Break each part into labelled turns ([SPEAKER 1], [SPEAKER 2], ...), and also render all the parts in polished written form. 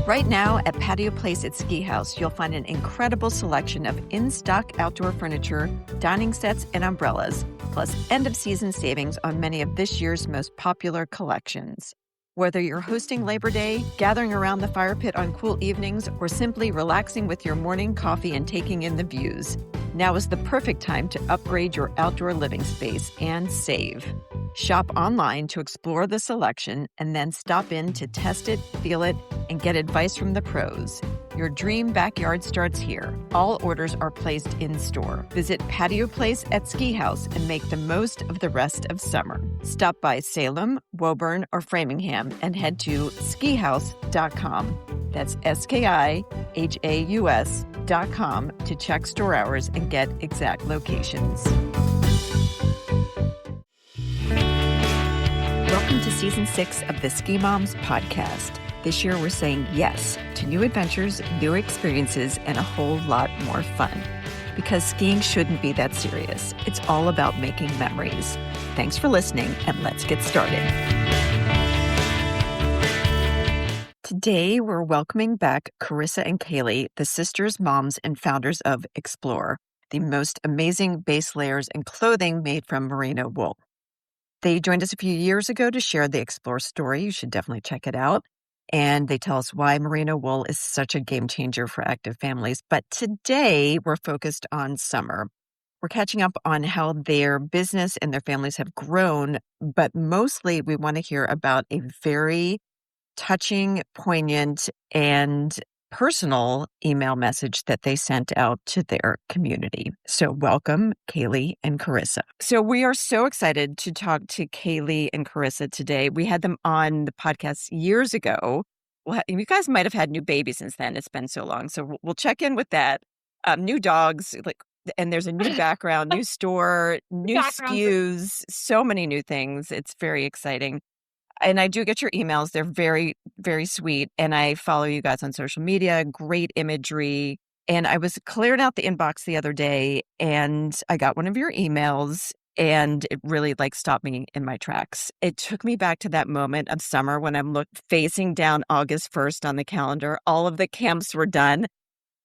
[SPEAKER 1] Right now at Patio Place at Ski House, you'll find an incredible selection of in-stock outdoor furniture, dining sets, and umbrellas, plus end-of-season savings on many of this year's most popular collections. Whether you're hosting Labor Day, gathering around the fire pit on cool evenings, or simply relaxing with your morning coffee and taking in the views, now is the perfect time to upgrade your outdoor living space and save. Shop online to explore the selection and then stop in to test it, feel it, and get advice from the pros. Your dream backyard starts here. All orders are placed in-store. Visit Patio Place at Ski House and make the most of the rest of summer. Stop by Salem, Woburn, or Framingham and head to skihouse.com. That's SKIHAUS.com to check store hours and get exact locations. Welcome to Season 6 of the Ski Moms Podcast. This year, we're saying yes to new adventures, new experiences, and a whole lot more fun. Because skiing shouldn't be that serious. It's all about making memories. Thanks for listening, and let's get started. Today, we're welcoming back Karissa and Kailey, the sisters, moms, and founders of Iksplor, the most amazing base layers and clothing made from merino wool. They joined us a few years ago to share the Iksplor story. You should definitely check it out. And they tell us why merino wool is such a game changer for active families. But today we're focused on summer. We're catching up on how their business and their families have grown, but mostly we want to hear about a very touching, poignant, and personal email message that they sent out to their community. So welcome, Kailey and Karissa. So we are so excited to talk to Kailey and Karissa today. We had them on the podcast years ago. Well, you guys might have had new babies since then. It's been so long. So we'll check in with that. New dogs, and there's a new background, new store, new SKUs, so many new things. It's very exciting. And I do get your emails. They're very, very sweet. And I follow you guys on social media, great imagery. And I was clearing out the inbox the other day and I got one of your emails and it really stopped me in my tracks. It took me back to that moment of summer when I'm facing down August 1st on the calendar. All of the camps were done.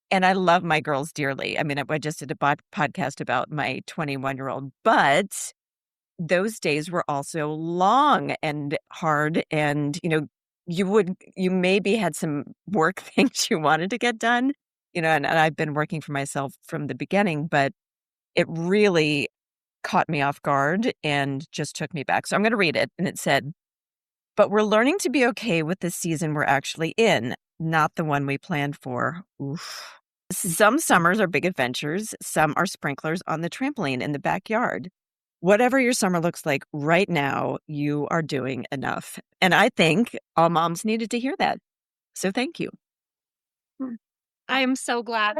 [SPEAKER 1] And I love my girls dearly. I mean, I just did a podcast about my 21-year-old, but those days were also long and hard. And, you maybe had some work things you wanted to get done, and I've been working for myself from the beginning, but it really caught me off guard and just took me back. So I'm going to read it. And it said, "But we're learning to be okay with the season we're actually in, not the one we planned for. Oof. Some summers are big adventures. Some are sprinklers on the trampoline in the backyard. Whatever your summer looks like right now, you are doing enough." And I think all moms needed to hear that. So thank you.
[SPEAKER 2] I'm so glad.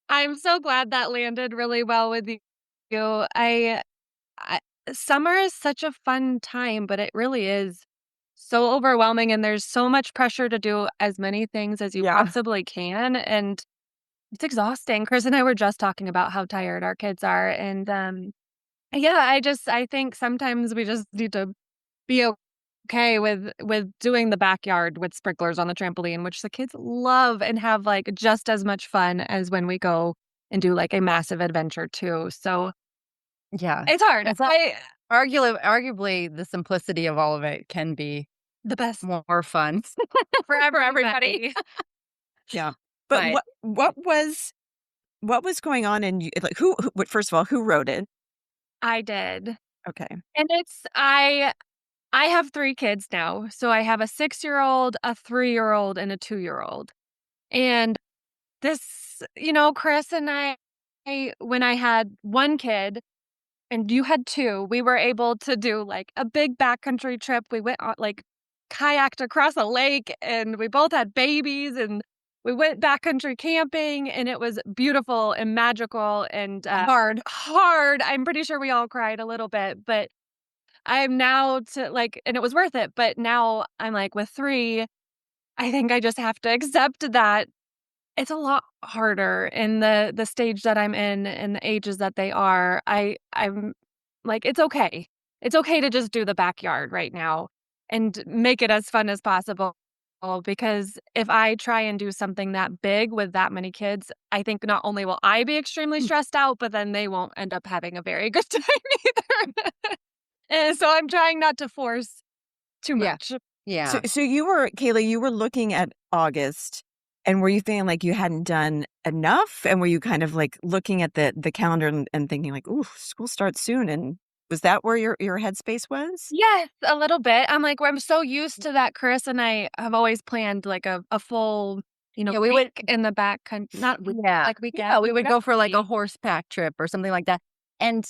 [SPEAKER 2] I'm so glad that landed really well with you. Summer is such a fun time, but it really is so overwhelming, and there's so much pressure to do as many things as you possibly can, and it's exhausting. Chris and I were just talking about how tired our kids are. And I think sometimes we just need to be okay with doing the backyard with sprinklers on the trampoline, which the kids love and have just as much fun as when we go and do a massive adventure too. So
[SPEAKER 3] yeah,
[SPEAKER 2] it's hard.
[SPEAKER 3] It's arguably the simplicity of all of it can be
[SPEAKER 2] the best,
[SPEAKER 3] more fun
[SPEAKER 2] for everybody.
[SPEAKER 1] Yeah. But what was going on in you? Who first of all, who wrote it?
[SPEAKER 2] I did.
[SPEAKER 1] Okay.
[SPEAKER 2] And I have 3 kids now. So I have a 6-year-old, a 3-year-old, and a 2-year-old. And this, Chris and I, when I had 1 kid and you had 2, we were able to do a big backcountry trip. We went on kayaked across a lake and we both had babies and we went backcountry camping and it was beautiful and magical and hard. I'm pretty sure we all cried a little bit, but I'm now and it was worth it. But now I'm with 3, I think I just have to accept that it's a lot harder in the stage that I'm in and the ages that they are. I'm it's okay. It's okay to just do the backyard right now. and make it as fun as possible. Because if I try and do something that big with that many kids, I think not only will I be extremely stressed out, but then they won't end up having a very good time either. And so I'm trying not to force too
[SPEAKER 3] Yeah.
[SPEAKER 2] much.
[SPEAKER 3] Yeah.
[SPEAKER 1] So Kaylee, you were looking at August, and were you feeling like you hadn't done enough? And were you kind of like looking at the calendar and thinking like, "Ooh, school starts soon"? And was that where your headspace was?
[SPEAKER 2] Yes, a little bit. I'm so used to that. Chris and I have always planned like a full,
[SPEAKER 3] Yeah, we would
[SPEAKER 2] week in the back not week,
[SPEAKER 3] Yeah.
[SPEAKER 2] like weekend.
[SPEAKER 3] Yeah, we would go for like a horseback trip or something like that. And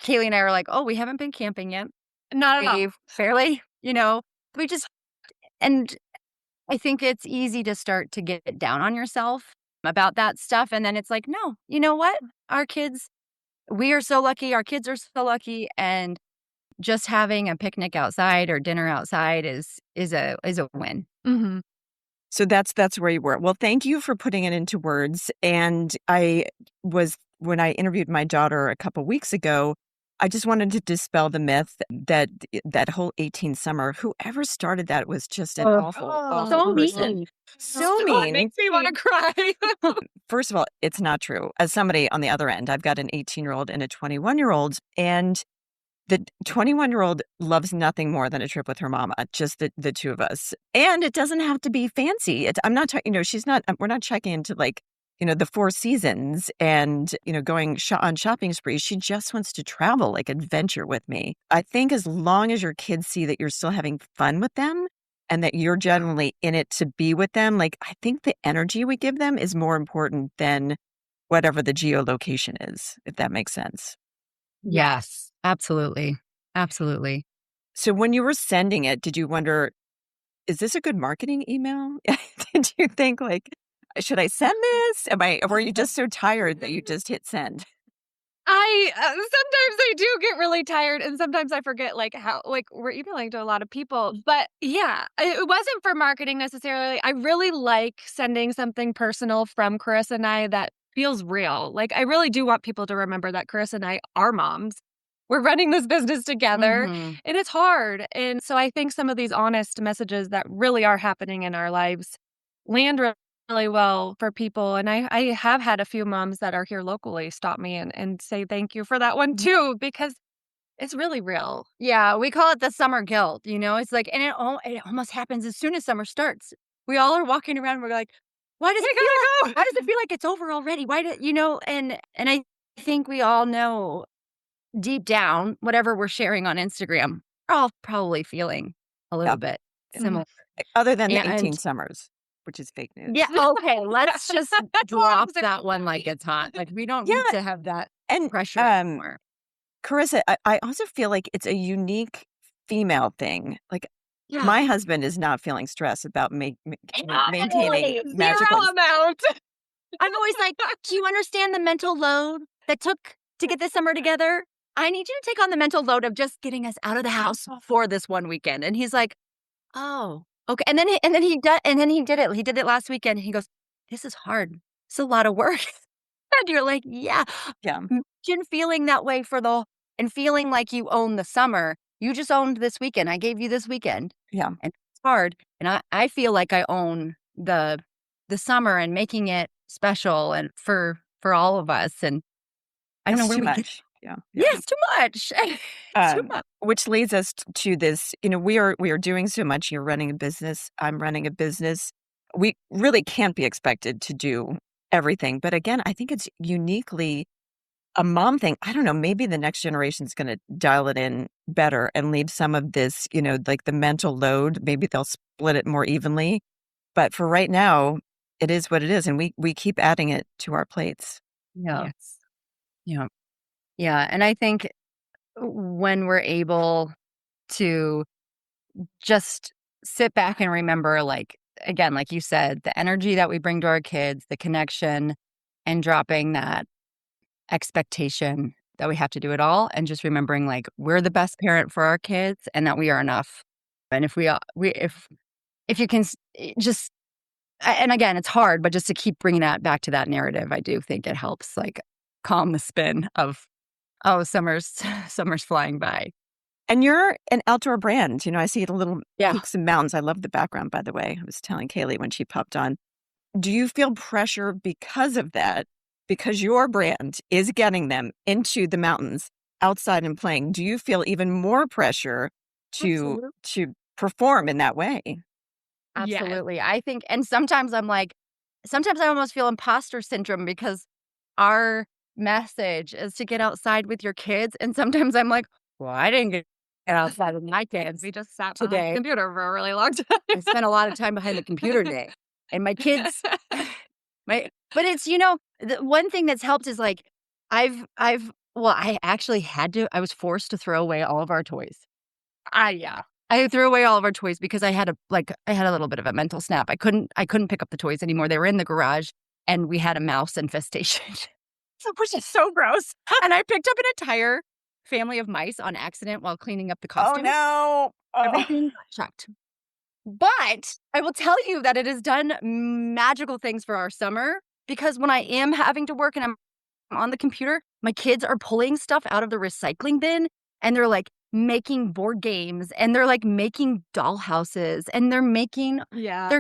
[SPEAKER 3] Kaylee and I were like, "Oh, we haven't been camping yet."
[SPEAKER 2] Not at all.
[SPEAKER 3] We've fairly, we just and I think it's easy to start to get down on yourself about that stuff, and then it's like, "No, you know what? Our kids we are so lucky, our kids are so lucky, and just having a picnic outside or dinner outside is a win."
[SPEAKER 2] Hmm.
[SPEAKER 1] So that's where you were. Well, thank you for putting it into words. And when I interviewed my daughter a couple weeks ago, I just wanted to dispel the myth that that whole 18 summer, whoever started that was just an
[SPEAKER 3] Ugh.
[SPEAKER 1] awful
[SPEAKER 3] So
[SPEAKER 1] person.
[SPEAKER 3] mean.
[SPEAKER 1] So
[SPEAKER 2] It
[SPEAKER 1] mean.
[SPEAKER 2] makes me want to cry.
[SPEAKER 1] First of all, it's not true. As somebody on the other end, I've got an 18-year-old and a 21-year-old, and the 21-year-old loves nothing more than a trip with her mama, just the two of us. And it doesn't have to be fancy. I'm not talking, she's not, we're not checking into like, the Four Seasons and, going on shopping sprees. She just wants to travel, like adventure with me. I think as long as your kids see that you're still having fun with them and that you're generally in it to be with them, like I think the energy we give them is more important than whatever the geolocation is, if that makes sense.
[SPEAKER 3] Yes, absolutely. Absolutely.
[SPEAKER 1] So when you were sending it, did you wonder, is this a good marketing email? Did you think like, should I send this? Or were you just so tired that you just hit send?
[SPEAKER 2] I sometimes I do get really tired, and sometimes I forget like how we're emailing to a lot of people. But yeah, it wasn't for marketing necessarily. I really like sending something personal from Chris and I that feels real. Like I really do want people to remember that Chris and I are moms. We're running this business together,
[SPEAKER 3] Mhm.
[SPEAKER 2] and it's hard. And so I think some of these honest messages that really are happening in our lives land really well for people. And I have had a few moms that are here locally stop me and say thank you for that one too, because it's really real.
[SPEAKER 3] Yeah, we call it the summer guilt, It's like and it almost happens as soon as summer starts. We all are walking around, we're like, "Why does
[SPEAKER 2] We
[SPEAKER 3] it feel
[SPEAKER 2] gotta
[SPEAKER 3] like why does it feel like it's over already? Why do" and I think we all know deep down, whatever we're sharing on Instagram, we're all probably feeling a
[SPEAKER 1] Yeah.
[SPEAKER 3] little bit
[SPEAKER 2] go.
[SPEAKER 3] similar.
[SPEAKER 1] Other than the 18
[SPEAKER 3] And
[SPEAKER 1] summers, which is fake news.
[SPEAKER 3] yeah, okay, let's just drop
[SPEAKER 2] Moms are-
[SPEAKER 3] that one like it's hot. Like, we don't
[SPEAKER 1] Yeah.
[SPEAKER 3] need to have that
[SPEAKER 1] And
[SPEAKER 3] pressure anymore.
[SPEAKER 1] Carissa, I also feel like it's a unique female thing. Like
[SPEAKER 3] Yeah.
[SPEAKER 1] my husband is not feeling stressed about maintaining
[SPEAKER 3] Zero
[SPEAKER 1] magical.
[SPEAKER 2] amount.
[SPEAKER 3] I'm always like, "Do you understand the mental load that took to get this summer together? I need you to take on the mental load of just getting us out of the house for this one weekend." And he's like, "Oh, okay." And then he did it. He did it last weekend. He goes, "This is hard. It's a lot of work." And you're like, "Yeah."
[SPEAKER 1] Yeah.
[SPEAKER 3] Imagine feeling that way and feeling like you own the summer. You just owned this weekend. I gave you this weekend.
[SPEAKER 1] Yeah.
[SPEAKER 3] And it's hard. And I feel like I own the summer and making it special and for all of us. And I don't know
[SPEAKER 1] It's
[SPEAKER 3] where
[SPEAKER 1] too
[SPEAKER 3] we get
[SPEAKER 1] much. Yeah.
[SPEAKER 3] Yeah, it's too much. It's too much.
[SPEAKER 1] Which leads us to this, we are doing so much. You're running a business. I'm running a business. We really can't be expected to do everything. But again, I think it's uniquely a mom thing. I don't know, maybe the next generation is going to dial it in better and leave some of this, like the mental load. Maybe they'll split it more evenly. But for right now, it is what it is. And we keep adding it to our plates.
[SPEAKER 3] Yeah.
[SPEAKER 2] Yes.
[SPEAKER 3] Yeah. Yeah. And I think when we're able to just sit back and remember, like, again, like you said, the energy that we bring to our kids, the connection, and dropping that expectation that we have to do it all, and just remembering, like, we're the best parent for our kids and that we are enough. And if you can just, and again, it's hard, but just to keep bringing that back to that narrative, I do think it helps, like, calm the spin of, oh, summer's flying by.
[SPEAKER 1] And you're an outdoor brand. I see the little
[SPEAKER 3] Yeah.
[SPEAKER 1] peaks and mountains. I love the background, by the way. I was telling Kailey when she popped on. Do you feel pressure because of that? Because your brand is getting them into the mountains outside and playing. Do you feel even more pressure to perform in that way?
[SPEAKER 3] Absolutely. I think, and sometimes I almost feel imposter syndrome because our message is to get outside with your kids. And sometimes I'm like, well, I didn't get outside with my kids.
[SPEAKER 2] We just sat behind
[SPEAKER 3] Today.
[SPEAKER 2] the computer for a really long time.
[SPEAKER 3] I spent a lot of time behind the computer today. And my kids, but it's, the one thing that's helped is like, I actually I was forced to throw away all of our toys.
[SPEAKER 2] Yeah.
[SPEAKER 3] I threw away all of our toys because I had a little bit of a mental snap. I couldn't pick up the toys anymore. They were in the garage and we had a mouse infestation. Which is so gross. And I picked up an entire family of mice on accident while cleaning up the costumes.
[SPEAKER 1] Oh, no.
[SPEAKER 3] Everything got chucked. But I will tell you that it has done magical things for our summer because when I am having to work and I'm on the computer, my kids are pulling stuff out of the recycling bin and they're like making board games and they're like making doll houses and they're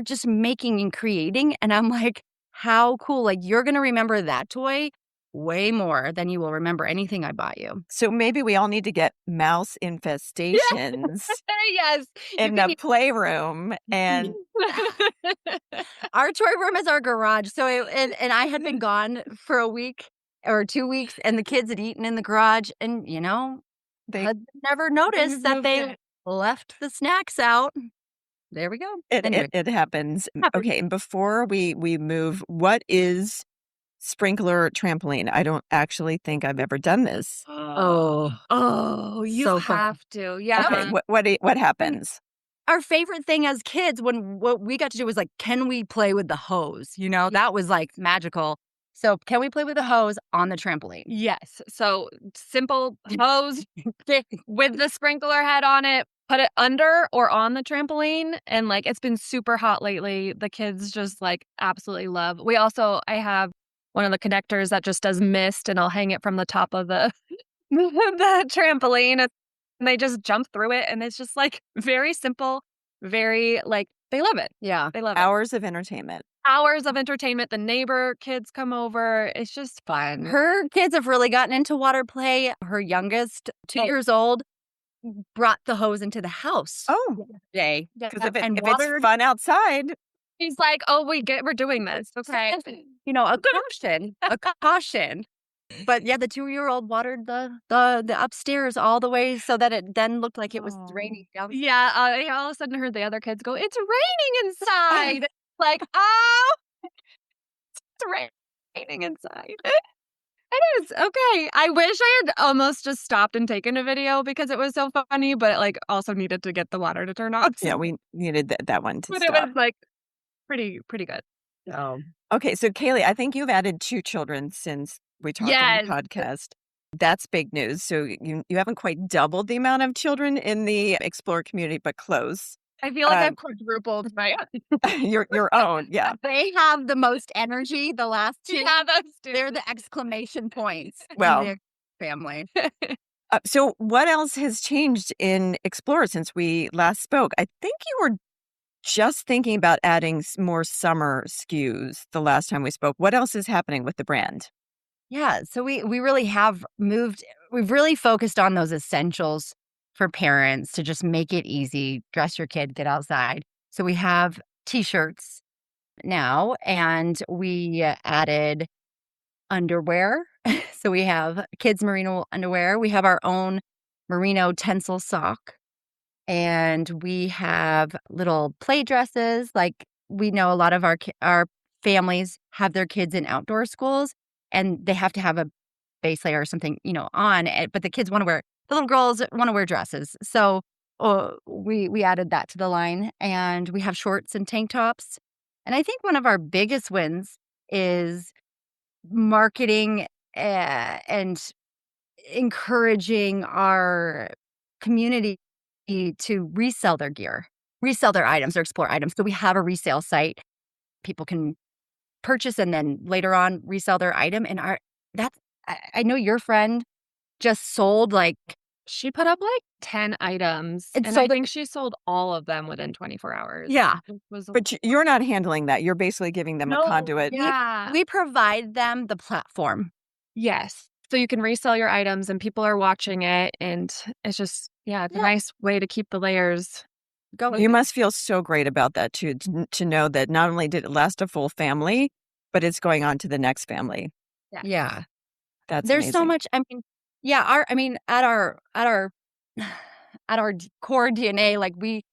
[SPEAKER 3] just making and creating. And I'm like, how cool. Like, you're going to remember that toy way more than you will remember anything I bought you.
[SPEAKER 1] So maybe we all need to get mouse infestations
[SPEAKER 2] Yes.
[SPEAKER 1] in the playroom. And
[SPEAKER 3] Our toy room is our garage. So and I had been gone for a week or 2 weeks and the kids had eaten in the garage and
[SPEAKER 1] they
[SPEAKER 3] had never noticed that they left the snacks out. There we go. Anyway.
[SPEAKER 1] it happens. Okay, and before we move, what is sprinkler trampoline? I don't actually think I've ever done this.
[SPEAKER 2] You
[SPEAKER 3] So
[SPEAKER 2] have to. Yeah.
[SPEAKER 1] Okay, what happens?
[SPEAKER 3] Our favorite thing as kids what we got to do was like, can we play with the hose? That was like magical. So can we play with the hose on the trampoline?
[SPEAKER 2] Yes. So simple hose with the sprinkler head on it, put it under or on the trampoline. And like, it's been super hot lately. The kids just like absolutely love. I have one of the connectors that just does mist and I'll hang it from the top of the trampoline and they just jump through it. And it's just like very simple, very like, they love it.
[SPEAKER 3] Yeah.
[SPEAKER 2] They love it.
[SPEAKER 1] Hours of entertainment.
[SPEAKER 2] Hours of entertainment. The neighbor kids come over. It's just fun.
[SPEAKER 3] Her kids have really gotten into water play. Her youngest, 2 years old, brought the hose into the house.
[SPEAKER 1] Oh,
[SPEAKER 3] Today.
[SPEAKER 1] because if it's fun outside.
[SPEAKER 2] He's like, oh, we're doing this. Okay.
[SPEAKER 3] A caution. But yeah, the 2-year-old watered the upstairs all the way so that it then looked like it was raining down.
[SPEAKER 2] Yeah. I all of a sudden heard the other kids go, it's raining inside. Like, oh, it's raining inside. It is. Okay. I wish I had almost just stopped and taken a video because it was so funny, but it like also needed to get the water to turn off.
[SPEAKER 1] Yeah, we needed that one to
[SPEAKER 2] but
[SPEAKER 1] stop.
[SPEAKER 2] It was like pretty good.
[SPEAKER 1] Okay, so Kailey, I think you've added 2 children since we talked on the podcast. That's big news. So you haven't quite doubled the amount of children in the Iksplor community, but close.
[SPEAKER 2] I feel like I've quadrupled my
[SPEAKER 1] your own. Yeah.
[SPEAKER 3] They have the most energy. The last 2.
[SPEAKER 2] Yeah, those two.
[SPEAKER 3] They're the exclamation points.
[SPEAKER 1] Well,
[SPEAKER 3] in their family.
[SPEAKER 1] So what else has changed in Iksplor since we last spoke? I think you were just thinking about adding more summer SKUs the last time we spoke. What else is happening with the brand?
[SPEAKER 3] Yeah, so we really have moved. We've really focused on those essentials for parents to just make it easy, dress your kid, get outside. So we have T-shirts now, and we added underwear. So we have kids' merino underwear. We have our own merino tencel sock. And we have little play dresses. Like, we know a lot of our families have their kids in outdoor schools, and they have to have a base layer or something, on it. But the little girls want to wear dresses. So we added that to the line, and we have shorts and tank tops. And I think one of our biggest wins is marketing and encouraging our community to resell their gear, resell their items, their Iksplor items. So we have a resale site. People can purchase and then later on resell their item. And I know your friend just sold like
[SPEAKER 2] She put up like 10 items,
[SPEAKER 3] And
[SPEAKER 2] and
[SPEAKER 3] so
[SPEAKER 2] I think she sold all of them within 24 hours.
[SPEAKER 3] Yeah.
[SPEAKER 2] It was
[SPEAKER 1] But you're not handling that. You're basically giving them a
[SPEAKER 3] No,
[SPEAKER 1] conduit.
[SPEAKER 2] yeah.
[SPEAKER 3] we provide them the platform.
[SPEAKER 2] Yes. So you can resell your items and people are watching it, and it's just it's a
[SPEAKER 3] Yeah.
[SPEAKER 2] nice way to keep the layers
[SPEAKER 3] Going.
[SPEAKER 1] You must feel so great about that too, to know that not only did it last a full family, but it's going on to the next family.
[SPEAKER 3] Yeah.
[SPEAKER 1] That's
[SPEAKER 3] There's so
[SPEAKER 1] amazing.
[SPEAKER 3] much, at our at our core DNA, like we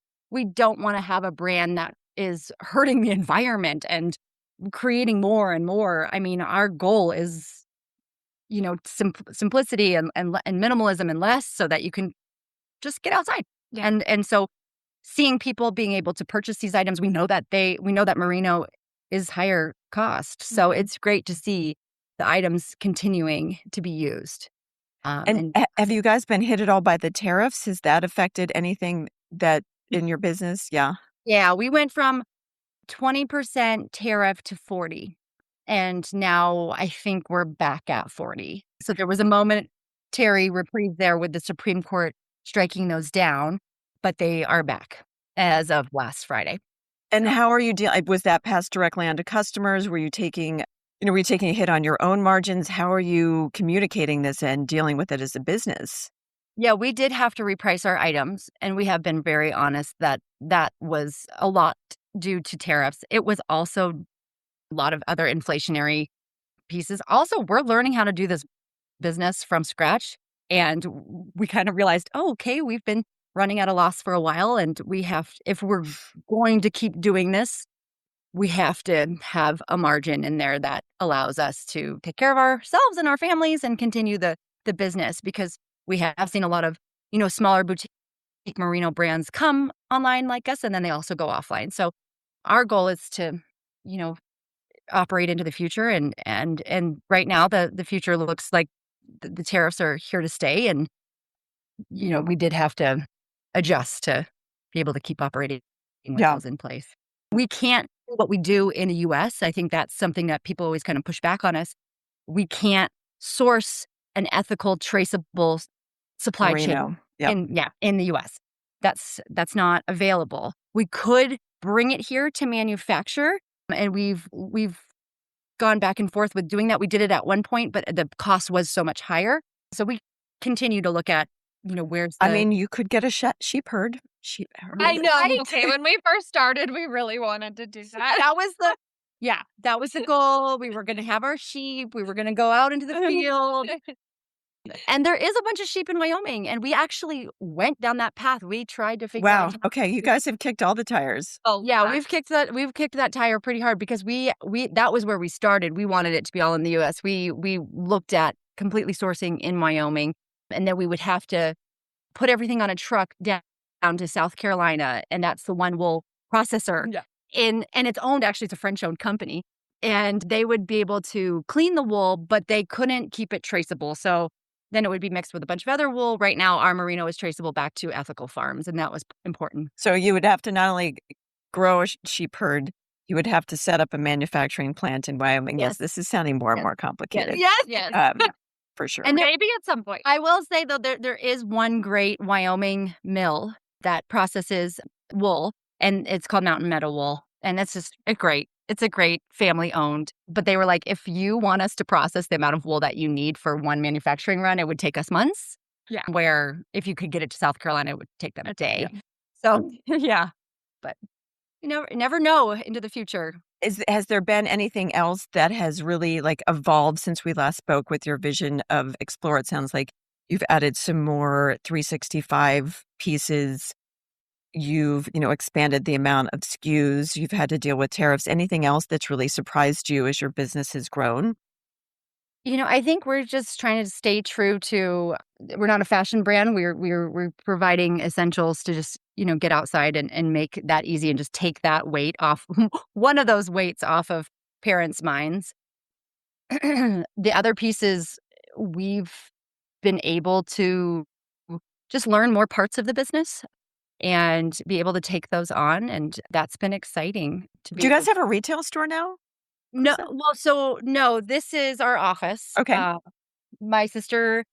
[SPEAKER 3] don't want to have a brand that is hurting the environment and creating more and more. I mean, our goal is, simplicity and minimalism and less so that you can just get outside.
[SPEAKER 2] Yeah.
[SPEAKER 3] And so seeing people being able to purchase these items, we know that merino is higher cost. So
[SPEAKER 2] Mhm.
[SPEAKER 3] it's great to see the items continuing to be used.
[SPEAKER 1] And have you guys been hit at all by the tariffs? Has that affected anything that in your business? Yeah.
[SPEAKER 3] Yeah, we went from 20% tariff to 40. And now I think we're back at 40. So there was a momentary reprieve there with the Supreme Court striking those down, but they are back as of last Friday.
[SPEAKER 1] And how are you dealing? Was that passed directly on to customers? Were you taking a hit on your own margins? How are you communicating this and dealing with it as a business?
[SPEAKER 3] Yeah, we did have to reprice our items, and we have been very honest that that was a lot due to tariffs. It was also a lot of other inflationary pieces. Also, we're learning how to do this business from scratch, and we kind of realized, oh, okay, we've been running at a loss for a while, and if we're going to keep doing this, we have to have a margin in there that allows us to take care of ourselves and our families and continue the business, because we have seen a lot of, smaller boutique merino brands come online like us, and then they also go offline. So our goal is to, you know, operate into the future, and right now the future looks like the tariffs are here to stay, and we did have to adjust to be able to keep operating with
[SPEAKER 1] Yeah.
[SPEAKER 3] those in place. We can't do what we do in the US. I think that's something that people always kind of push back on us. We can't source an ethical, traceable supply chain
[SPEAKER 1] Merino. Yep.
[SPEAKER 3] in the US. That's not available. We could bring it here to manufacture, and we've gone back and forth with doing that. We did it at one point, but the cost was so much higher. So we continue to look at, where's the
[SPEAKER 1] I mean, you could get a sheep herd. Sheep herd.
[SPEAKER 2] I know.
[SPEAKER 3] Right?
[SPEAKER 2] Okay, when we first started, we really wanted to do that.
[SPEAKER 3] that was the goal. We were going to have our sheep. We were going to go out into the field. And there is a bunch of sheep in Wyoming, and we actually went down that path. We tried to figure
[SPEAKER 1] Wow.
[SPEAKER 3] out.
[SPEAKER 1] Okay, you guys have kicked all the tires.
[SPEAKER 2] Oh,
[SPEAKER 3] Yeah, we've kicked that tire pretty hard, because we that was where we started. We wanted it to be all in the US. We looked at completely sourcing in Wyoming, and then we would have to put everything on a truck down to South Carolina, and that's the one wool processor.
[SPEAKER 2] Yeah.
[SPEAKER 3] And it's owned, actually, it's a French-owned company. And they would be able to clean the wool, but they couldn't keep it traceable. So then it would be mixed with a bunch of other wool. Right now, our merino is traceable back to ethical farms, and that was important.
[SPEAKER 1] So you would have to not only grow a sheep herd, you would have to set up a manufacturing plant in Wyoming. Yes,
[SPEAKER 3] Yes.
[SPEAKER 1] this is sounding more and
[SPEAKER 3] Yes.
[SPEAKER 1] more complicated.
[SPEAKER 2] Yes.
[SPEAKER 1] For sure.
[SPEAKER 3] And
[SPEAKER 2] Maybe at some point.
[SPEAKER 3] I will say, though, there is one great Wyoming mill that processes wool, and it's called Mountain Meadow Wool. And it's just it's a great family owned. But they were like, if you want us to process the amount of wool that you need for one manufacturing run, it would take us months.
[SPEAKER 2] Yeah.
[SPEAKER 3] Where if you could get it to South Carolina, it would take them a day.
[SPEAKER 1] Yeah.
[SPEAKER 3] So, yeah. But you never know into the future.
[SPEAKER 1] Has there been anything else that has really evolved since we last spoke with your vision of Iksplor? It sounds like you've added some more 365 pieces. You've, expanded the amount of SKUs. You've had to deal with tariffs. Anything else that's really surprised you as your business has grown?
[SPEAKER 3] I think we're just trying to stay true to, we're not a fashion brand. We're providing essentials to just, get outside and make that easy and just take that weight off, one of those weights off of parents' minds. The other pieces, we've been able to just learn more parts of the business and be able to take those on. And that's been exciting to be
[SPEAKER 1] Do you guys
[SPEAKER 3] able-
[SPEAKER 1] have a retail store now?
[SPEAKER 3] No,
[SPEAKER 1] Carissa?
[SPEAKER 3] well, so no, this is our office.
[SPEAKER 1] Okay.
[SPEAKER 3] My sister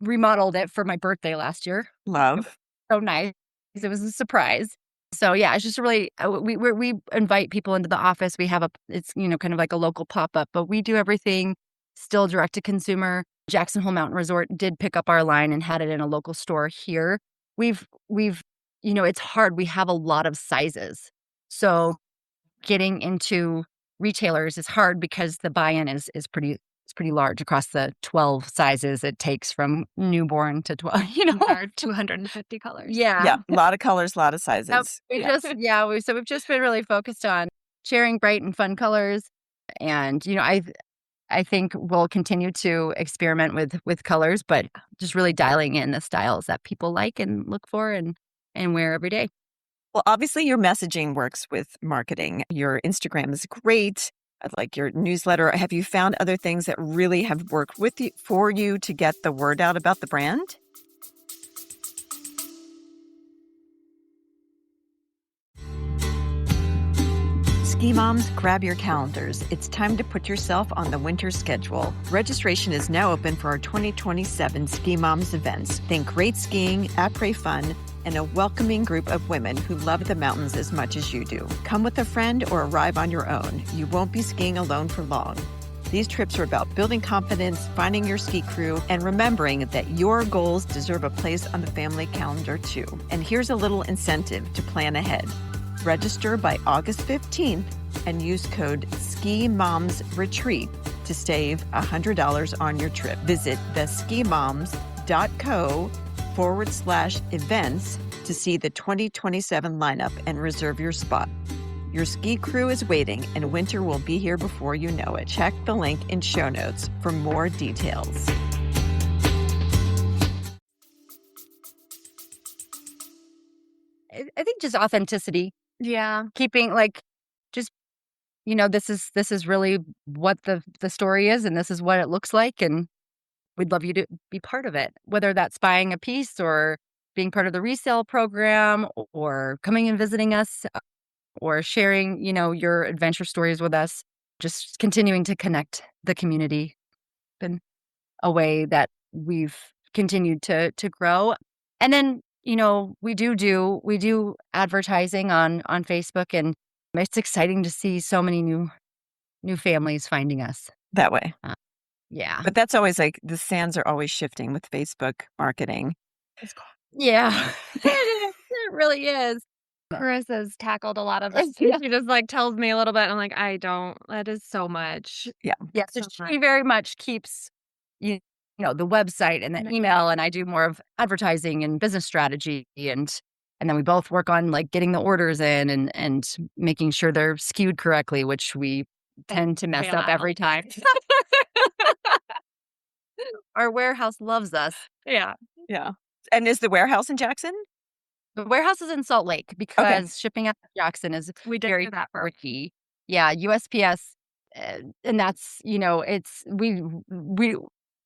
[SPEAKER 3] remodeled it for my birthday last year.
[SPEAKER 1] Love.
[SPEAKER 3] So nice. It was a surprise. So yeah, it's just really we invite people into the office. We have it's kind of like a local pop-up, but we do everything still direct to consumer. Jackson Hole Mountain Resort did pick up our line and had it in a local store here. We've it's hard. We have a lot of sizes. So getting into retailers is hard because the buy-in is pretty large across the 12 sizes it takes from newborn to 12,
[SPEAKER 2] Our 250 colors.
[SPEAKER 1] Yeah, a lot of colors, a lot of
[SPEAKER 3] Yep.
[SPEAKER 1] sizes.
[SPEAKER 3] So we've just been really focused on sharing bright and fun colors. And, I think we'll continue to experiment with colors, but just really dialing in the styles that people like and look for and wear every day.
[SPEAKER 1] Well, obviously your messaging works with marketing. Your Instagram is great. I like your newsletter. Have you found other things that really have worked for you to get the word out about the brand? Ski moms, grab your calendars. It's time to put yourself on the winter schedule. Registration is now open for our 2027 Ski Moms events. Think great skiing, après fun, and a welcoming group of women who love the mountains as much as you do. Come with a friend or arrive on your own. You won't be skiing alone for long. These trips are about building confidence, finding your ski crew, and remembering that your goals deserve a place on the family calendar too. And here's a little incentive to plan ahead. Register by August 15th and use code SKIMOMSRETREAT to save $100 on your trip. Visit theskimoms.co/events to see the 2027 lineup and reserve your spot. Your ski crew is waiting and winter will be here before you know it. Check the link in show notes for more details.
[SPEAKER 3] I think just authenticity.
[SPEAKER 2] Yeah.
[SPEAKER 3] Keeping just this is really what the story is, and this is what it looks like, and we'd love you to be part of it, whether that's buying a piece or being part of the resale program or coming and visiting us or sharing your adventure stories with us. Just continuing to connect the community in a way that we've continued to grow. And then we do advertising on Facebook, and it's exciting to see so many new families finding us
[SPEAKER 1] That way.
[SPEAKER 3] Yeah.
[SPEAKER 1] But that's always like the sands are always shifting with Facebook marketing.
[SPEAKER 3] Yeah. It really is.
[SPEAKER 2] Karissa's tackled a lot of this. She just tells me a little bit. I'm like, that is so much.
[SPEAKER 3] Yeah. So she very much keeps the website and the email, and I do more of advertising and business strategy, and then we both work on getting the orders in and making sure they're skewed correctly, which we tend to mess up every time. Our warehouse loves us.
[SPEAKER 2] Yeah.
[SPEAKER 1] Yeah. And is the warehouse in Jackson?
[SPEAKER 3] The warehouse is in Salt Lake because shipping out of Jackson is very tricky. Yeah, USPS, and that's it's we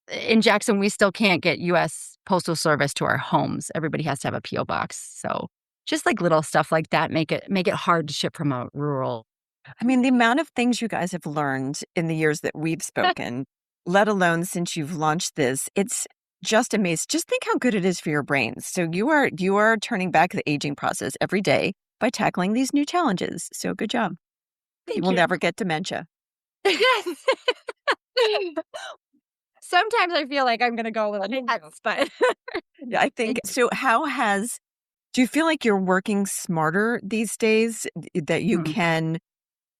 [SPEAKER 3] in Jackson we still can't get U.S. Postal Service to our homes. Everybody has to have a PO box. So just little stuff like that make it hard to ship from a rural.
[SPEAKER 1] I mean, the amount of things you guys have learned in the years that we've spoken, let alone since you've launched this, it's just amazing. Just think how good it is for your brains. So you are turning back the aging process every day by tackling these new challenges. So good job. You will never get dementia.
[SPEAKER 3] Sometimes I feel like I'm going to go with nuts, but
[SPEAKER 1] I think so. Do you feel like you're working smarter these days, that you can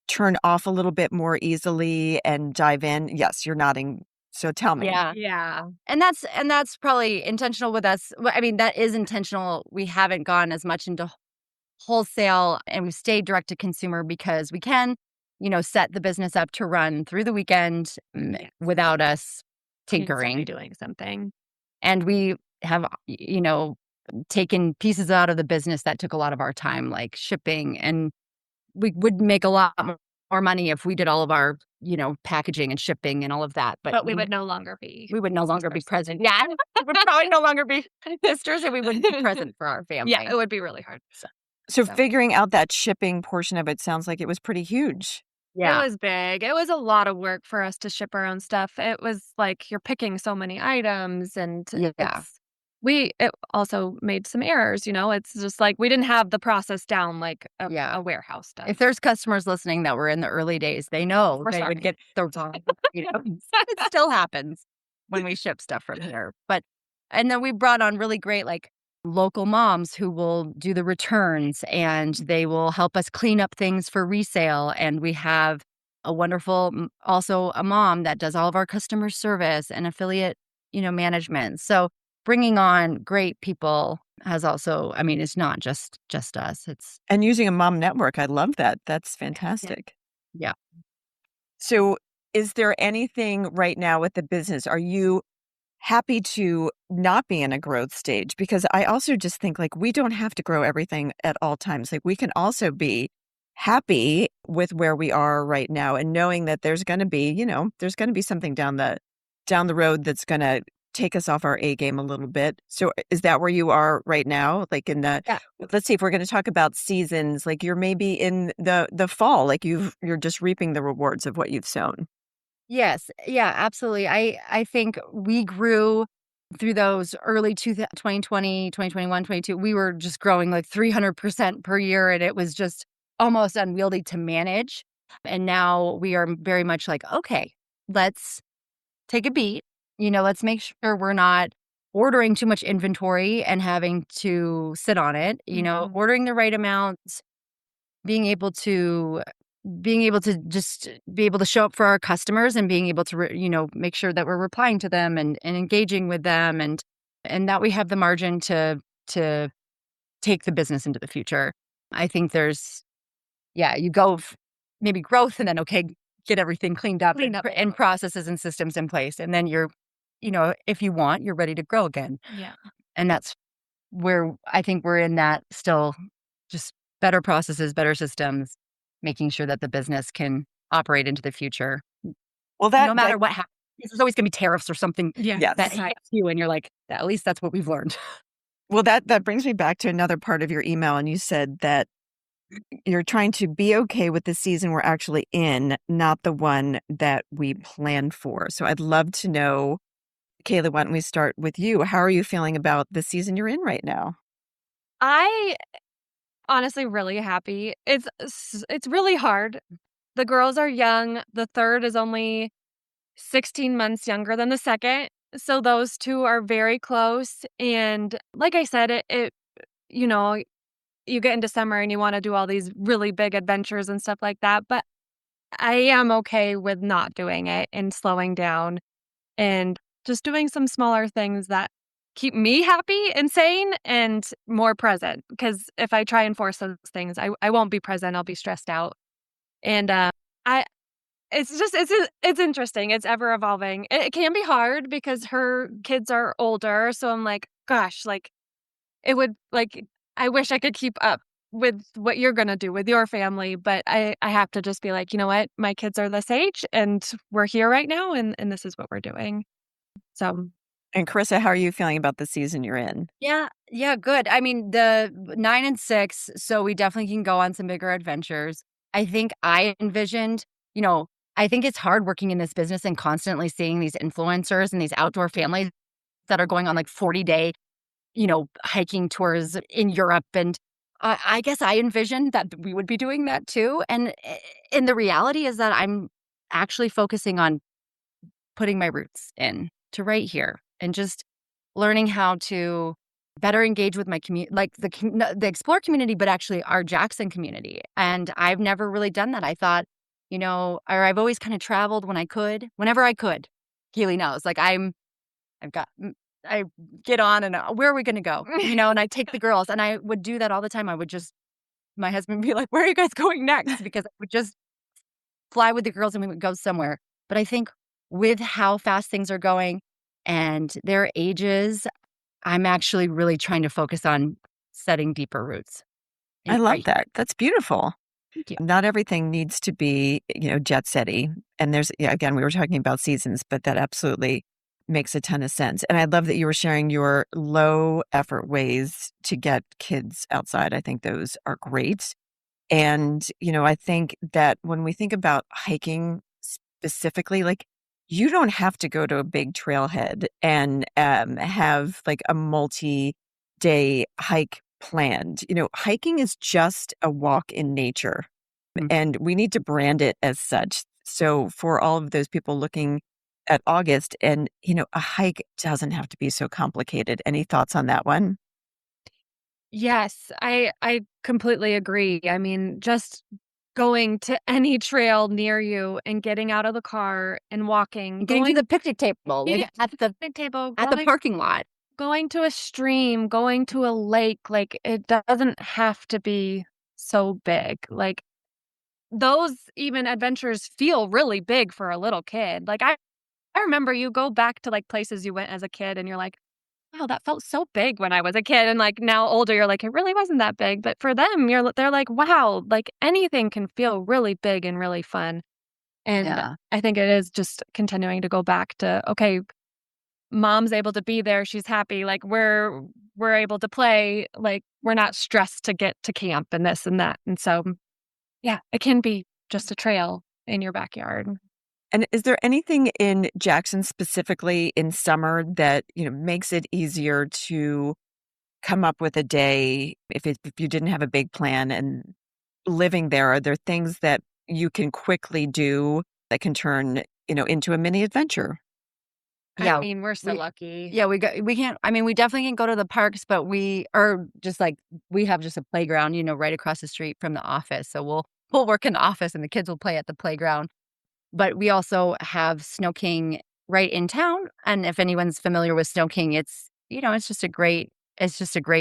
[SPEAKER 1] turn off a little bit more easily and dive in? Yes, you're nodding. So tell me.
[SPEAKER 3] Yeah. And that's probably intentional with us. I mean, that is intentional. We haven't gone as much into wholesale, and we've stayed direct to consumer because we can, set the business up to run through the weekend without us tinkering,
[SPEAKER 2] doing something.
[SPEAKER 3] And we have, taken pieces out of the business that took a lot of our time, like shipping, and we would make a lot more money if we did all of our, packaging and shipping and all of that. But
[SPEAKER 2] we would no longer be.
[SPEAKER 3] We would no longer be present. Yeah, we would probably no longer be sisters, and we wouldn't be present for our family.
[SPEAKER 2] Yeah, it would be really hard.
[SPEAKER 1] So figuring out that shipping portion of it sounds like it was pretty huge.
[SPEAKER 2] It
[SPEAKER 3] Yeah.
[SPEAKER 2] was big. It was a lot of work for us to ship our own stuff. It was like you're picking so many items and
[SPEAKER 3] Yeah.
[SPEAKER 2] it also made some errors, It's just like we didn't have the process down like
[SPEAKER 3] Yeah.
[SPEAKER 2] a warehouse
[SPEAKER 3] If
[SPEAKER 2] does.
[SPEAKER 3] there's customers listening that were in the early days, they know
[SPEAKER 2] We're
[SPEAKER 3] they would
[SPEAKER 2] sorry.
[SPEAKER 3] get the wrong, it still happens when we ship stuff from here. But and then we brought on really great like local moms who will do the returns and they will help us clean up things for resale. And we have a wonderful also a mom that does all of our customer service and affiliate, management. So bringing on great people has also, I mean, it's not just us. It's
[SPEAKER 1] And using a mom network, I love that. That's
[SPEAKER 3] yeah.
[SPEAKER 1] fantastic.
[SPEAKER 3] Yeah.
[SPEAKER 1] So, is there anything right now with the business? Are you happy to not be in a growth stage? Because I also just think like we don't have to grow everything at all times. Like we can also be happy with where we are right now and knowing that there's going to be, there's going to be something down the road that's going to take us off our A game a little bit. So is that where you are right now? Like in the
[SPEAKER 3] Yeah.
[SPEAKER 1] let's see if we're going to talk about seasons, like you're maybe in the fall, like you're just reaping the rewards of what you've sown.
[SPEAKER 3] Yes. Yeah, absolutely. I think we grew through those early 2020, 2021, 22. We were just growing like 300% per year and it was just almost unwieldy to manage. And now we are very much like, okay, let's take a beat. Let's make sure we're not ordering too much inventory and having to sit on it,
[SPEAKER 2] Mhm.
[SPEAKER 3] ordering the right amounts, being able to just be able to show up for our customers and being able to make sure that we're replying to them and engaging with them and that we have the margin to take the business into the future. I think there's you go maybe growth and then okay, get everything cleaned up
[SPEAKER 2] Clean up.
[SPEAKER 3] and processes and systems in place and then you're if you want you're ready to grow again.
[SPEAKER 2] Yeah.
[SPEAKER 3] And that's where I think we're in that still, just better processes, better systems, making sure that the business can operate into the future.
[SPEAKER 1] Well,
[SPEAKER 3] No
[SPEAKER 1] that
[SPEAKER 3] matter what happens, there's always gonna be tariffs or something
[SPEAKER 2] Yes.
[SPEAKER 1] yes.
[SPEAKER 3] that hits you and you're like, at least that's what we've learned.
[SPEAKER 1] Well, that brings me back to another part of your email, and you said that you're trying to be okay with the season we're actually in, not the one that we planned for. So I'd love to know, Kayla, why don't we start with you? How are you feeling about the season you're in right now?
[SPEAKER 2] I honestly really happy. It's really hard. The girls are young. The third is only 16 months younger than the second. So those two are very close. And like I said, you know, you get into summer and you want to do all these really big adventures and stuff like that. But I am okay with not doing it and slowing down and just doing some smaller things that keep me happy and sane and more present. Because if I try and force those things, I won't be present. I'll be stressed out. And I it's interesting. It's ever evolving. It can be hard because her kids are older. So I'm like, gosh, like it would like I wish I could keep up with what you're gonna do with your family, but I have to just be like, you know what? My kids are this age and we're here right now and this is what we're doing. So
[SPEAKER 1] And Carissa, how are you feeling about the season you're in?
[SPEAKER 3] Yeah, yeah, good. I mean, the 9 and 6, so we definitely can go on some bigger adventures. I think I envisioned, I think it's hard working in this business and constantly seeing these influencers and these outdoor families that are going on like 40-day, hiking tours in Europe. And I guess I envisioned that we would be doing that too. And the reality is that I'm actually focusing on putting my roots in to right here and just learning how to better engage with my community, like the Explore community, but actually our Jackson community. And I've never really done that. I thought, or I've always kind of traveled whenever I could. Keely knows, like I've got, I get on and where are we going to go? And I take the girls and I would do that all the time. My husband would be like, where are you guys going next? Because I would just fly with the girls and we would go somewhere. But I think with how fast things are going and their ages, I'm actually really trying to focus on setting deeper roots
[SPEAKER 1] I love
[SPEAKER 3] right here.
[SPEAKER 1] that. That's beautiful.
[SPEAKER 3] Thank you.
[SPEAKER 1] Not everything needs to be, jet setty. And there's, yeah, again, we were talking about seasons, but that absolutely makes a ton of sense. And I love that you were sharing your low effort ways to get kids outside. I think those are great. And, I think that when we think about hiking specifically, like, you don't have to go to a big trailhead and have like a multi-day hike planned. Hiking is just a walk in nature, and we need to brand it as such. So for all of those people looking at August, and a hike doesn't have to be so complicated. Any thoughts on that one?
[SPEAKER 2] Yes, I completely agree. I mean, just going to any trail near you and getting out of the car and walking,
[SPEAKER 3] Getting to
[SPEAKER 2] going
[SPEAKER 3] the picnic table, like at the
[SPEAKER 2] picnic table,
[SPEAKER 3] parking lot.
[SPEAKER 2] going to a stream, going to a lake, like it doesn't have to be so big. Like those even adventures feel really big for a little kid. Like I remember you go back to like places you went as a kid and you're like, wow, that felt so big when I was a kid. And like now older, you're like, it really wasn't that big. But for them, they're like, wow, like anything can feel really big and really fun. And
[SPEAKER 3] Yeah.
[SPEAKER 2] I think it is just continuing to go back to, okay, mom's able to be there. She's happy. Like we're able to play. Like we're not stressed to get to camp and this and that. And so, yeah, it can be just a trail in your backyard.
[SPEAKER 1] And is there anything in Jackson specifically in summer that, makes it easier to come up with a day if you didn't have a big plan and living there? Are there things that you can quickly do that can turn, into a mini adventure?
[SPEAKER 2] I
[SPEAKER 3] Yeah,
[SPEAKER 2] mean, we're so
[SPEAKER 3] we
[SPEAKER 2] lucky.
[SPEAKER 3] yeah, we can't, I mean, we definitely can go to the parks, but we are just like, we have just a playground, right across the street from the office. So we'll work in the office and the kids will play at the playground. But we also have Snow King right in town. And if anyone's familiar with Snow King, it's just a great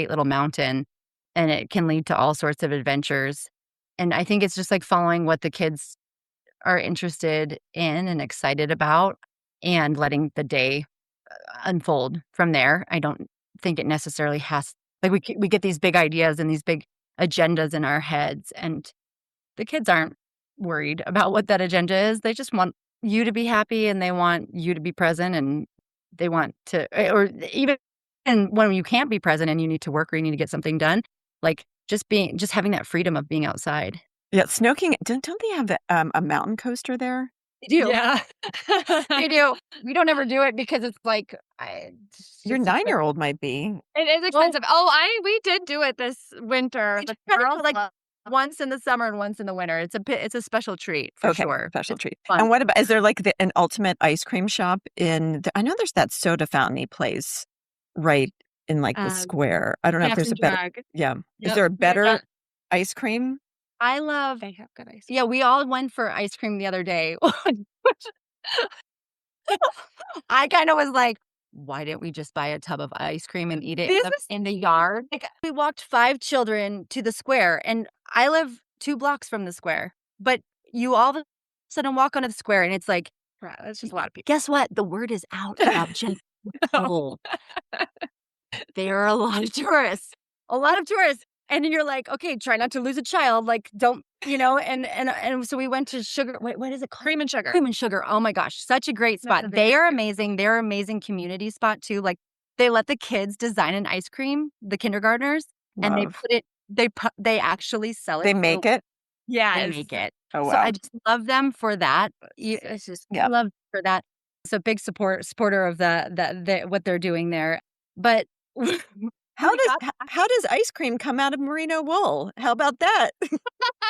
[SPEAKER 3] little mountain, and it can lead to all sorts of adventures. And I think it's just like following what the kids are interested in and excited about and letting the day unfold from there. I don't think it necessarily has, like, we get these big ideas and these big agendas in our heads, and the kids aren't worried about what that agenda is. They just want you to be happy and they want you to be present, and they want to, or even, and when you can't be present and you need to work or you need to get something done, like just having that freedom of being outside.
[SPEAKER 1] Yeah, Snow King, don't they have a mountain coaster there?
[SPEAKER 3] They do.
[SPEAKER 2] Yeah.
[SPEAKER 3] They do. We don't ever do it because it's like, it's
[SPEAKER 1] Your
[SPEAKER 3] just expensive.
[SPEAKER 1] 9-year-old might be.
[SPEAKER 2] It is
[SPEAKER 3] Well,
[SPEAKER 2] expensive. Oh, we did do it this winter.
[SPEAKER 3] we
[SPEAKER 2] The
[SPEAKER 3] try to do
[SPEAKER 2] girls
[SPEAKER 3] it, like,
[SPEAKER 2] love
[SPEAKER 3] once in the summer and once in the winter. It's a special treat for
[SPEAKER 1] Okay,
[SPEAKER 3] sure.
[SPEAKER 1] special
[SPEAKER 3] It's
[SPEAKER 1] treat.
[SPEAKER 3] fun.
[SPEAKER 1] And what about, is there like an ultimate ice cream shop I know there's that soda fountain place right in like the square. I don't know if there's
[SPEAKER 2] Captain
[SPEAKER 1] a better,
[SPEAKER 2] Drag.
[SPEAKER 1] yeah. Is
[SPEAKER 2] Yep.
[SPEAKER 1] there a
[SPEAKER 2] They
[SPEAKER 1] better
[SPEAKER 2] got
[SPEAKER 1] ice cream?
[SPEAKER 3] I love
[SPEAKER 2] they have good ice
[SPEAKER 3] Yeah, we all went for ice cream the other day. I kinda was like, "Why didn't we just buy a tub of ice cream and eat it
[SPEAKER 2] This is
[SPEAKER 3] in the yard?" Like, we walked 5 children to the square, and I live 2 blocks from the square, but you all of a sudden walk onto the square, and it's like,
[SPEAKER 2] right, that's just a lot of people.
[SPEAKER 3] guess what? The word is out about Jen. Oh, there are a lot of tourists. A lot of tourists. And you're like, "Okay, try not to lose a child, like, don't," and so we went to Sugar, wait, what is it called?
[SPEAKER 2] Cream and sugar.
[SPEAKER 3] Cream and Sugar. Oh my gosh, such a great
[SPEAKER 2] That's
[SPEAKER 3] spot.
[SPEAKER 2] a big
[SPEAKER 3] They are
[SPEAKER 2] deal.
[SPEAKER 3] amazing. They're an amazing community spot too. Like, they let the kids design an ice cream, the kindergartners, and they
[SPEAKER 1] Love.
[SPEAKER 3] put it they actually sell it.
[SPEAKER 1] They make it?
[SPEAKER 3] They
[SPEAKER 2] Yes.
[SPEAKER 3] make it.
[SPEAKER 1] Oh,
[SPEAKER 3] So I
[SPEAKER 1] wow.
[SPEAKER 3] just love them for that. It's just, I
[SPEAKER 1] Yeah.
[SPEAKER 3] love for that. So big supporter of the what they're doing there. But when we got
[SPEAKER 1] How does ice cream come out of merino wool? How about that?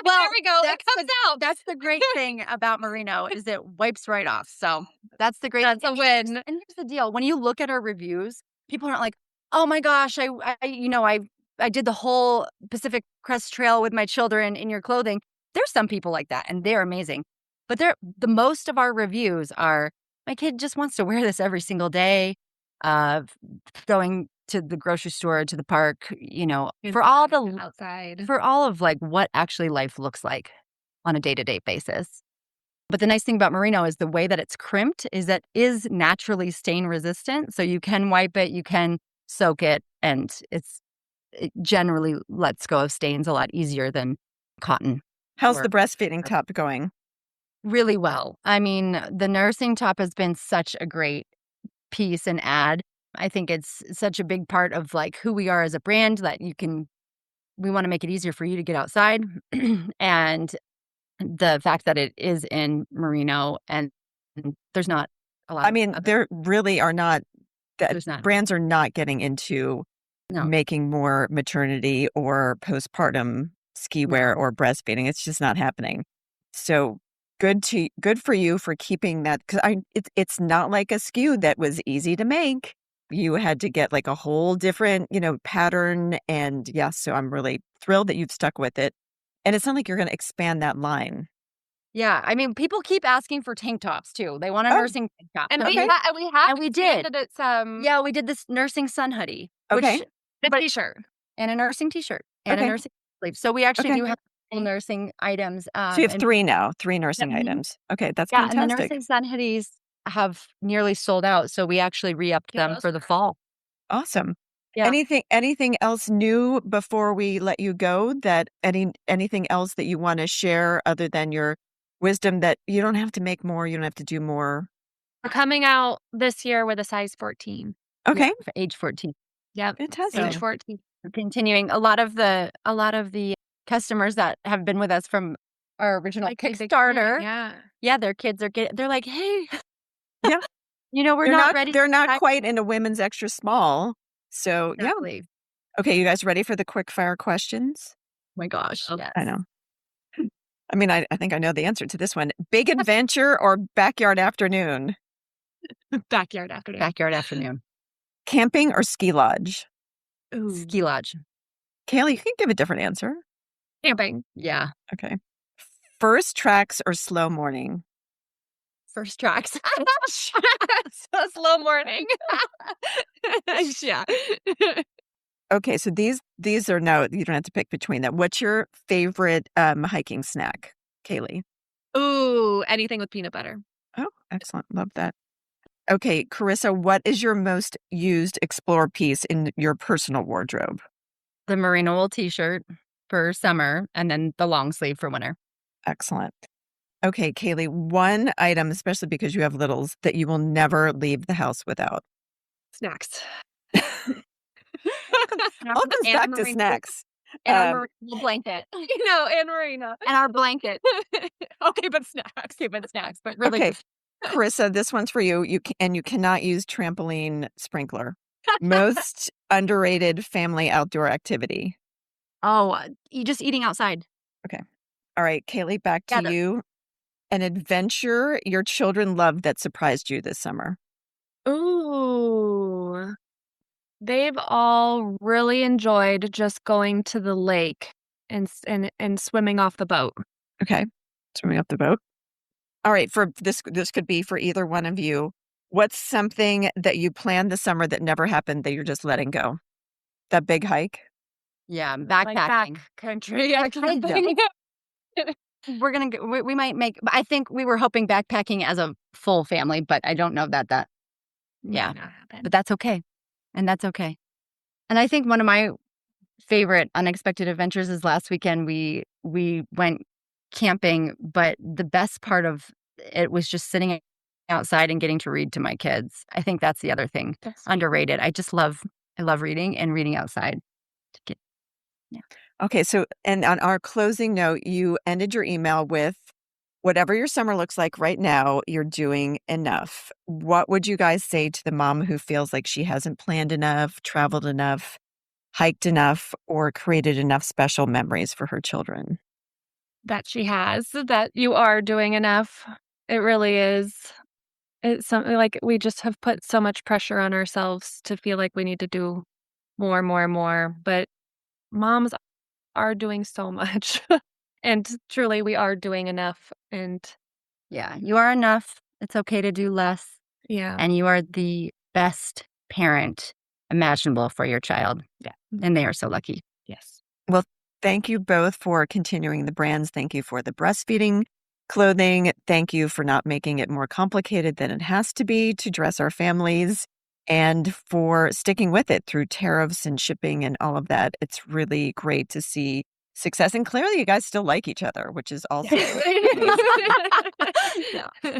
[SPEAKER 3] Well,
[SPEAKER 2] There we go. It
[SPEAKER 3] that's
[SPEAKER 2] comes out.
[SPEAKER 3] that's the great thing about merino is it wipes right off. So that's the great
[SPEAKER 2] That's a win.
[SPEAKER 3] And here's the deal. When you look at our reviews, people aren't like, "Oh my gosh, I did the whole Pacific Crest Trail with my children in your clothing." There's some people like that, and they're amazing. But the most of our reviews are, "My kid just wants to wear this every single day, uh, going to the grocery store, to the park," for all the
[SPEAKER 2] outside.
[SPEAKER 3] for all of, like, what actually life looks like on a day-to-day basis. But the nice thing about merino is the way that it's crimped is that is naturally stain resistant, so you can wipe it, you can soak it, and it generally lets go of stains a lot easier than cotton.
[SPEAKER 1] How's
[SPEAKER 3] Or
[SPEAKER 1] the breastfeeding top going?
[SPEAKER 3] really well. I mean, the nursing top has been such a great piece and add. I think it's such a big part of, like, who we are as a brand that you can we want to make it easier for you to get outside. And the fact that it is in merino and there's not a lot
[SPEAKER 1] I mean, there really are not,
[SPEAKER 3] there's not.
[SPEAKER 1] brands are not getting into
[SPEAKER 3] No.
[SPEAKER 1] making more maternity or postpartum ski wear or breastfeeding. It's just not happening. So good for you for keeping that, because it's not like a SKU that was easy to make. You had to get like a whole different, pattern. And yes, so I'm really thrilled that you've stuck with it. And it's not like you're going to expand that line.
[SPEAKER 3] Yeah, I mean, people keep asking for tank tops too. They want a nursing tank top.
[SPEAKER 2] And
[SPEAKER 1] Okay.
[SPEAKER 2] we did. It's
[SPEAKER 3] Yeah, we did this nursing sun hoodie.
[SPEAKER 1] Okay.
[SPEAKER 2] a t-shirt.
[SPEAKER 3] And a nursing t-shirt and a
[SPEAKER 1] Okay.
[SPEAKER 3] nursing sleeve. So we actually
[SPEAKER 1] Okay.
[SPEAKER 3] do have nursing items.
[SPEAKER 1] So you have three now, three nursing items. Okay, that's
[SPEAKER 3] and the
[SPEAKER 1] fantastic.
[SPEAKER 3] nursing sun hoodies have nearly sold out. So we actually re-upped them for the fall.
[SPEAKER 1] Awesome.
[SPEAKER 3] Yeah.
[SPEAKER 1] Anything else new before we let you go? That anything else that you want to share other than your wisdom that you don't have to make more, you don't have to do more?
[SPEAKER 2] We're coming out this year with a size 14.
[SPEAKER 1] Okay,
[SPEAKER 3] Yeah, for age 14.
[SPEAKER 2] Yep.
[SPEAKER 1] fantastic.
[SPEAKER 2] Age 14.
[SPEAKER 3] We're continuing a lot of the customers that have been with us from our original Kickstarter.
[SPEAKER 2] Yeah.
[SPEAKER 3] Their kids they're like, hey,
[SPEAKER 1] Yeah.
[SPEAKER 3] we're
[SPEAKER 1] They're
[SPEAKER 3] not ready.
[SPEAKER 1] They're not quite in a women's extra small. So
[SPEAKER 3] Exactly.
[SPEAKER 1] yeah. Okay, you guys ready for the quick fire questions?
[SPEAKER 3] Oh my gosh. Yes.
[SPEAKER 1] I know. I mean, I think I know the answer to this one. Big adventure or backyard afternoon?
[SPEAKER 2] Backyard afternoon.
[SPEAKER 3] Backyard afternoon.
[SPEAKER 1] Camping or ski lodge?
[SPEAKER 2] Ooh.
[SPEAKER 3] Ski lodge.
[SPEAKER 1] Kaylee, you can give a different answer.
[SPEAKER 2] Camping.
[SPEAKER 3] Yeah.
[SPEAKER 1] Okay. First tracks or slow morning?
[SPEAKER 3] First tracks.
[SPEAKER 2] So slow morning. Yeah.
[SPEAKER 1] Okay, so these are no, you don't have to pick between them. What's your favorite hiking snack, Kaylee?
[SPEAKER 2] Ooh, anything with peanut butter.
[SPEAKER 1] Oh, excellent. Love that. Okay, Karissa, what is your most used Iksplor piece in your personal wardrobe?
[SPEAKER 3] The merino wool t-shirt for summer and then the long sleeve for winter.
[SPEAKER 1] Excellent. Okay, Kaylee, one item, especially because you have littles, that you will never leave the house without.
[SPEAKER 2] Snacks.
[SPEAKER 1] All comes back to snacks.
[SPEAKER 3] And our merino blanket.
[SPEAKER 2] And Marina.
[SPEAKER 3] And our blanket.
[SPEAKER 2] Okay, but snacks. But really.
[SPEAKER 1] Okay, Karissa, this one's for you. You cannot use trampoline sprinkler. Most underrated family outdoor activity.
[SPEAKER 3] Oh, you just eating outside.
[SPEAKER 1] All right, Kaylee, back to you. An adventure your children loved that surprised you this summer.
[SPEAKER 2] Ooh. They've all really enjoyed just going to the lake and swimming off the boat.
[SPEAKER 1] Okay, swimming up the boat. All right, for this could be for either one of you. What's something that you planned this summer that never happened that you're just letting go? That big hike?
[SPEAKER 3] Yeah,
[SPEAKER 2] Like
[SPEAKER 3] backpacking.
[SPEAKER 2] backcountry.
[SPEAKER 3] We're going to we might make I think we were hoping backpacking as a full family, but I don't know that yeah. But that's okay. And that's okay. And I think one of my favorite unexpected adventures is last weekend we went camping, but the best part of it was just sitting outside and getting to read to my kids. I think that's the other thing. Underrated. I love reading and reading outside.
[SPEAKER 1] Okay, so and on our closing note, you ended your email with whatever your summer looks like right now, you're doing enough. What would you guys say to the mom who feels like she hasn't planned enough, traveled enough, hiked enough, or created enough special memories for her children?
[SPEAKER 2] That she has, that you are doing enough. It really is. It's something like we just have put so much pressure on ourselves to feel like we need to do more. But moms are doing so much. And truly, we are doing enough. And
[SPEAKER 3] yeah, you are enough. It's okay to do less.
[SPEAKER 2] Yeah.
[SPEAKER 3] And you are the best parent imaginable for your child.
[SPEAKER 2] Yeah.
[SPEAKER 3] And they are so lucky.
[SPEAKER 2] Yes.
[SPEAKER 1] Well, thank you both for continuing the brands. Thank you for the breastfeeding clothing. Thank you for not making it more complicated than it has to be to dress our families, and for sticking with it through tariffs and shipping and all of that. It's really great to see success. And clearly you guys still like each other, which is also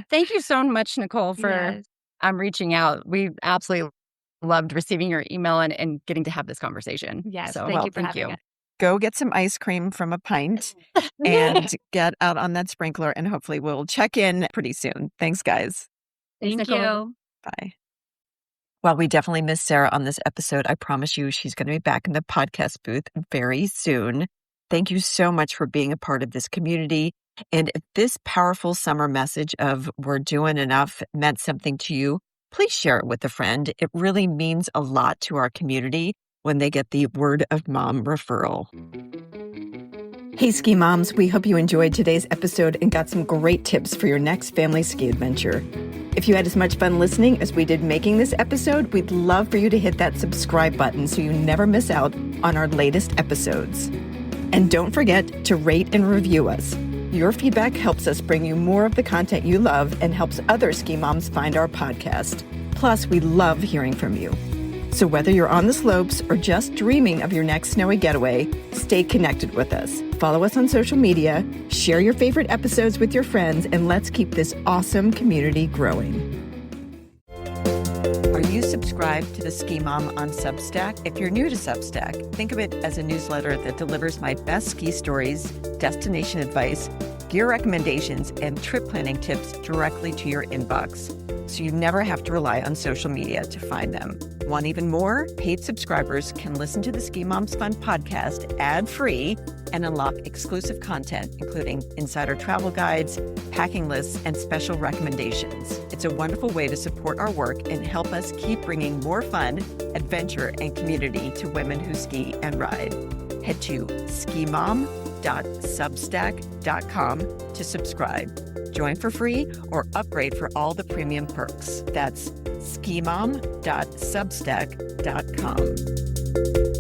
[SPEAKER 3] Thank you so much, Nicole, for reaching out. We absolutely loved receiving your email and getting to have this conversation.
[SPEAKER 2] Yes,
[SPEAKER 3] so,
[SPEAKER 2] thank you for having
[SPEAKER 1] you.
[SPEAKER 2] it.
[SPEAKER 1] go get some ice cream from a pint and get out on that sprinkler, and hopefully we'll check in pretty soon. Thanks, guys.
[SPEAKER 3] Thanks,
[SPEAKER 2] Thank
[SPEAKER 3] Nicole.
[SPEAKER 2] you.
[SPEAKER 1] Bye. While we definitely miss Sarah on this episode, I promise you she's going to be back in the podcast booth very soon. Thank you so much for being a part of this community. And if this powerful summer message of we're doing enough meant something to you, please share it with a friend. It really means a lot to our community when they get the word of mom referral. Hey, ski moms, we hope you enjoyed today's episode and got some great tips for your next family ski adventure. If you had as much fun listening as we did making this episode, we'd love for you to hit that subscribe button so you never miss out on our latest episodes. And don't forget to rate and review us. Your feedback helps us bring you more of the content you love and helps other ski moms find our podcast. Plus, we love hearing from you. So whether you're on the slopes or just dreaming of your next snowy getaway, stay connected with us. Follow us on social media, share your favorite episodes with your friends, and let's keep this awesome community growing. Are you subscribed to the Ski Mom on Substack? If you're new to Substack, think of it as a newsletter that delivers my best ski stories, destination advice, gear recommendations, and trip planning tips directly to your inbox, so you never have to rely on social media to find them. Want even more? Paid subscribers can listen to the Ski Moms Fun podcast ad-free and unlock exclusive content, including insider travel guides, packing lists, and special recommendations. It's a wonderful way to support our work and help us keep bringing more fun, adventure, and community to women who ski and ride. Head to skimom.substack.com to subscribe. Join for free or upgrade for all the premium perks. That's skimom.substack.com.